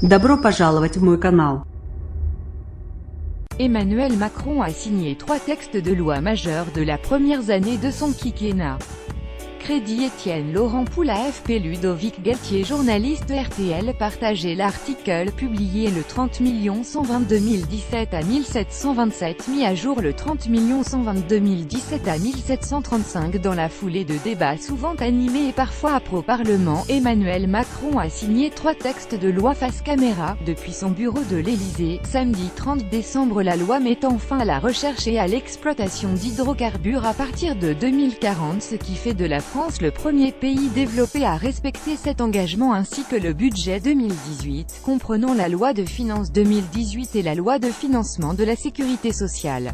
Добро пожаловать в мой канал. Emmanuel Macron a signé 3 textes de loi majeurs de la première année de son quinquennat. Crédit Étienne Laurent Poul AFP Ludovic Galtier journaliste RTL partageait l'article publié le 30 122 017 à 1727 mis à jour le 30 122 017 à 1735 dans la foulée de débats souvent animés et parfois âpres au Parlement. Emmanuel Macron a signé 3 textes de loi face caméra, depuis son bureau de l'Élysée, samedi 30 décembre. La loi mettant fin à la recherche et à l'exploitation d'hydrocarbures à partir de 2040, ce qui fait de la France le premier pays développé à respecter cet engagement, ainsi que le budget 2018, comprenant la loi de finances 2018 et la loi de financement de la sécurité sociale.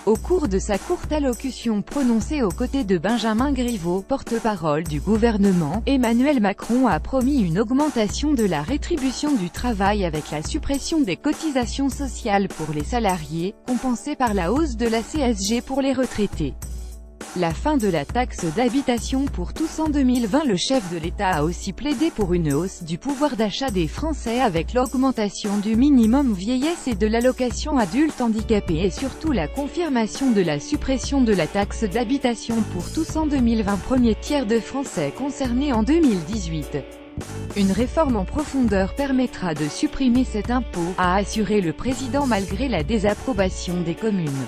Au cours de sa courte allocution prononcée aux côtés de Benjamin Griveaux, porte-parole du gouvernement, Emmanuel Macron a promis une augmentation de la rétribution du travail avec la suppression des cotisations sociales pour les salariés, compensée par la hausse de la CSG pour les retraités. La fin de la taxe d'habitation pour tous en 2020. Le chef de l'État a aussi plaidé pour une hausse du pouvoir d'achat des Français avec l'augmentation du minimum vieillesse et de l'allocation adulte handicapé, et surtout la confirmation de la suppression de la taxe d'habitation pour tous en 2020. Premier tiers de Français concernés en 2018. Une réforme en profondeur permettra de supprimer cet impôt, a assuré le président malgré la désapprobation des communes.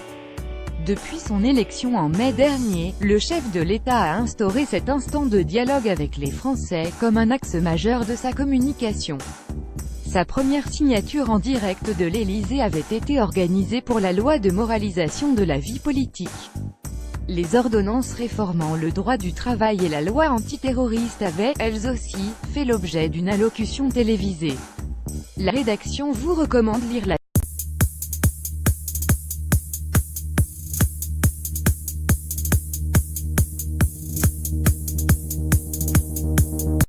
Depuis son élection en mai dernier, le chef de l'État a instauré cet instant de dialogue avec les Français comme un axe majeur de sa communication. Sa première signature en direct de l'Élysée avait été organisée pour la loi de moralisation de la vie politique. Les ordonnances réformant le droit du travail et la loi antiterroriste avaient, elles aussi, fait l'objet d'une allocution télévisée. La rédaction vous recommande lire la